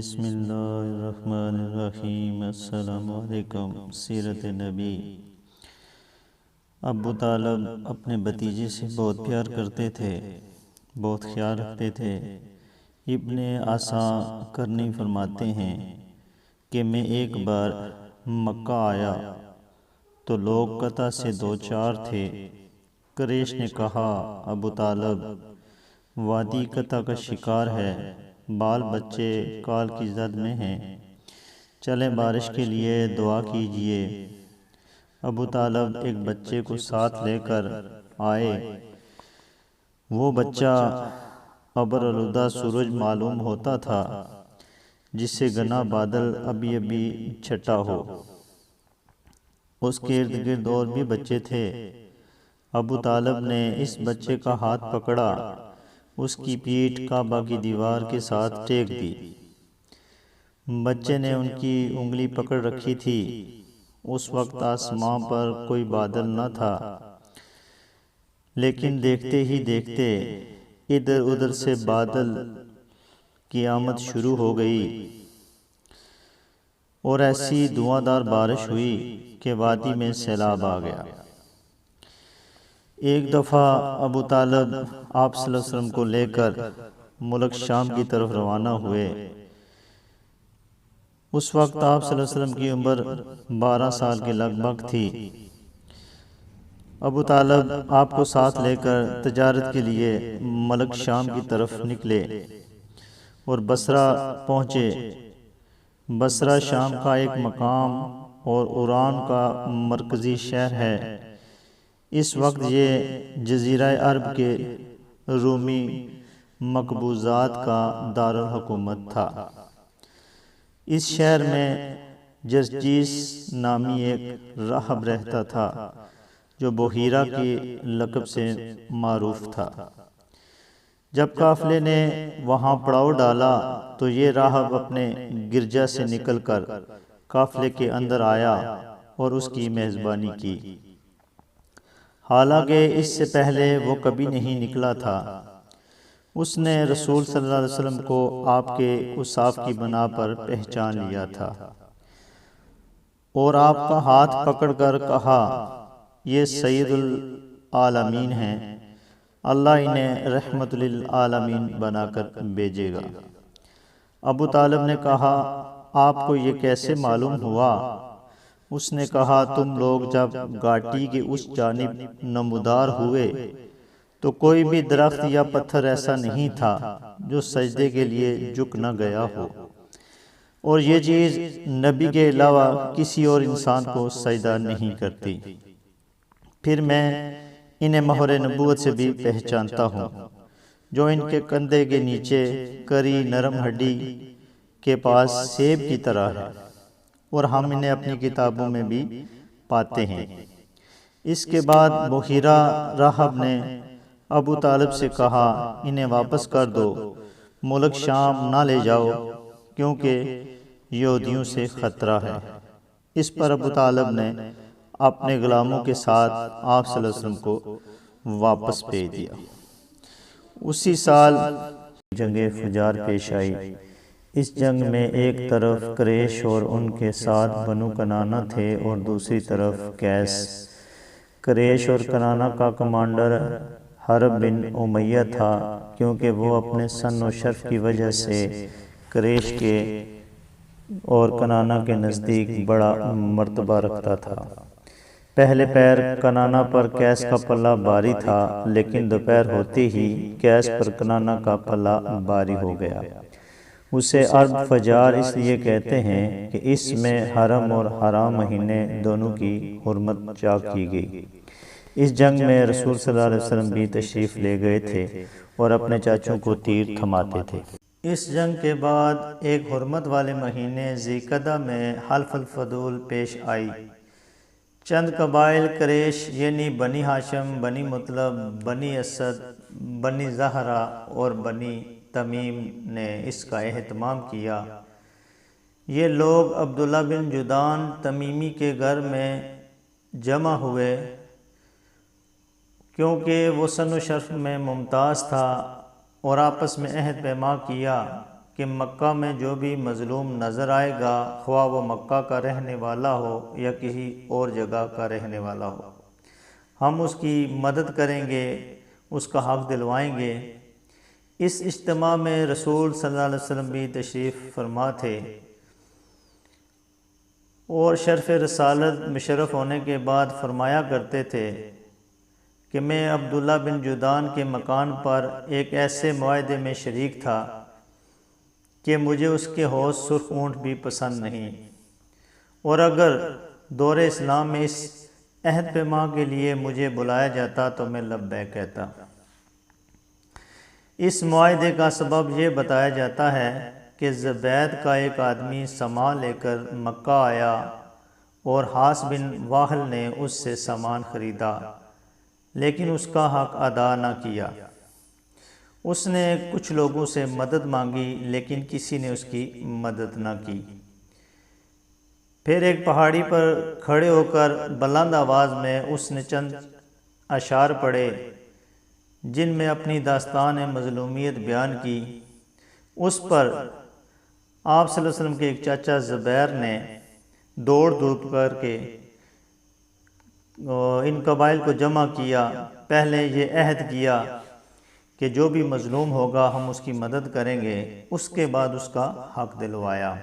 بسم اللہ الرحمن الرحیم۔ السلام علیکم۔ سیرت نبی۔ ابو طالب اپنے بھتیجے سے بہت پیار کرتے تھے، بہت خیال رکھتے تھے۔ ابن اسحاق کرنی فرماتے ہیں کہ میں ایک بار مکہ آیا تو لوگ قطع سے دو چار تھے۔ قریش نے کہا، ابو طالب وادی قطع کا شکار ہے، بال بچے کال کی زد میں ہیں، چلیں بارش کے لیے دعا کیجئے۔ ابو طالب ایک بچے کو ساتھ لے کر آئے۔ وہ بچہ ابر آلودہ سورج معلوم ہوتا تھا، جس سے گنا بادل ابھی ابھی چھٹا ہو۔ اس کے ارد گرد اور بھی بچے تھے۔ ابو طالب نے اس بچے کا ہاتھ پکڑا، اس کی پیٹھ کعبہ کی دیوار کے ساتھ ٹیک دی۔ بچے نے ان کی انگلی پکڑ رکھی تھی۔ اس وقت آسمان پر کوئی بادل نہ تھا، لیکن دیکھتے ہی دیکھتے ادھر ادھر سے بادل کی آمد شروع ہو گئی اور ایسی دھواں دار بارش ہوئی کہ وادی میں سیلاب آ گیا۔ ایک دفعہ ابو طالب آپ صلی اللہ علیہ وسلم کو لے کر ملک شام کی طرف روانہ ہوئے۔ اس وقت آپ صلی اللہ علیہ وسلم کی عمر 12 سال کے لگ بھگ تھی۔ ابو طالب آپ کو ساتھ لے کر تجارت کے لیے ملک شام کی طرف نکلے اور بصرہ پہنچے۔ بصرہ شام کا ایک مقام اور ایران کا مرکزی شہر ہے۔ اس وقت یہ جزیرہ عرب کے رومی مقبوضات کا دارالحکومت تھا۔ اس شہر میں جرجیس نامی ایک راہب رہتا تھا، جو بحیرہ کے لقب سے معروف تھا۔ جب قافلے نے وہاں پڑاؤ ڈالا تو یہ راہب اپنے گرجا سے نکل کر قافلے کے اندر آیا اور اس کی میزبانی کی، حالانکہ اس سے پہلے وہ کبھی نہیں نکلا تھا۔ اس نے رسول صلی اللہ علیہ وسلم کو آپ کے اوصاف کی بنا پر پہچان لیا تھا اور آپ کا ہاتھ پکڑ کر کہا، یہ سید العالمین ہیں، اللہ انہیں رحمت للعالمین بنا کر بھیجے گا۔ ابو طالب نے کہا، آپ کو یہ کیسے معلوم ہوا؟ اس نے کہا، تم لوگ جب گھاٹی کے اس جانب نمودار ہوئے تو کوئی بھی درخت یا پتھر ایسا نہیں تھا جو سجدے کے لیے جھک نہ گیا ہو، اور یہ چیز نبی کے علاوہ کسی اور انسان کو سجدہ نہیں کرتی۔ پھر میں انہیں مہر نبوت سے بھی پہچانتا ہوں، جو ان کے کندھے کے نیچے کری نرم ہڈی کے پاس سیب کی طرح ہے، اور ہم انہیں اپنی کتابوں میں بھی پاتے ہیں۔ اس کے بعد بحیرہ راہب نے ابو طالب سے کہا، انہیں واپس کر دو، ملک شام نہ لے جاؤ، کیونکہ یہودیوں سے خطرہ ہے۔ اس پر ابو طالب نے اپنے غلاموں کے ساتھ آپ صلی اللہ علیہ وسلم کو واپس بھیج دیا۔ اسی سال جنگ فجار پیش آئی۔ اس جنگ میں ایک طرف قریش اور ان کے ساتھ بنو کنانہ تھے اور دوسری طرف قیس۔ قریش اور کنانہ کا کمانڈر حرب بن امیہ تھا، کیونکہ وہ اپنے سن و شرف کی وجہ سے قریش کے اور کنانہ کے نزدیک بڑا مرتبہ رکھتا تھا۔ پہلے پیر کنانہ پر قیس کا پلہ بھاری تھا، لیکن دوپہر ہوتے ہی قیس پر کنانہ کا پلہ بھاری ہو گیا۔ اسے عرب فجار اس لیے کہتے ہیں کہ اس میں حرم اور حرام مہینے دونوں کی حرمت چاک کی گئی۔ اس جنگ میں رسول صلی اللہ علیہ وسلم بھی تشریف لے گئے تھے اور اپنے چاچوں کو تیر تھماتے تھے۔ اس جنگ کے بعد ایک حرمت والے مہینے ذی القعدہ میں حلف الفضول پیش آئی۔ چند قبائل قریش یعنی بنی ہاشم، بنی مطلب، بنی اسد، بنی زہرہ اور بنی تمیم نے اس کا اہتمام کیا۔ یہ لوگ عبداللہ بن جدعان تمیمی کے گھر میں جمع ہوئے، کیونکہ وہ سن و شرف میں ممتاز تھا، اور آپس میں عہد پیما کیا کہ مکہ میں جو بھی مظلوم نظر آئے گا، خواہ وہ مکہ کا رہنے والا ہو یا کسی اور جگہ کا رہنے والا ہو، ہم اس کی مدد کریں گے، اس کا حق دلوائیں گے۔ اس اجتماع میں رسول صلی اللہ علیہ وسلم بھی تشریف فرما تھے، اور شرف رسالت مشرف ہونے کے بعد فرمایا کرتے تھے کہ میں عبداللہ بن جدعان کے مکان پر ایک ایسے معاہدے میں شریک تھا کہ مجھے اس کے حوض سرخ اونٹ بھی پسند نہیں، اور اگر دور اسلام میں اس عہد پیما کے لیے مجھے بلایا جاتا تو میں لبیک کہتا۔ اس معاہدے کا سبب یہ بتایا جاتا ہے کہ زبید کا ایک آدمی سامان لے کر مکہ آیا اور حاس بن واہل نے اس سے سامان خریدا، لیکن اس کا حق ادا نہ کیا۔ اس نے کچھ لوگوں سے مدد مانگی لیکن کسی نے اس کی مدد نہ کی۔ پھر ایک پہاڑی پر کھڑے ہو کر بلند آواز میں اس نے چند اشعار پڑھے جن میں اپنی داستان مظلومیت بیان کی۔ اس پر آپ صلی اللہ علیہ وسلم کے ایک چاچا زبیر نے دوڑ دھوپ کر کے ان قبائل کو جمع کیا، پہلے یہ عہد کیا کہ جو بھی مظلوم ہوگا ہم اس کی مدد کریں گے، اس کے بعد اس کا حق دلوایا۔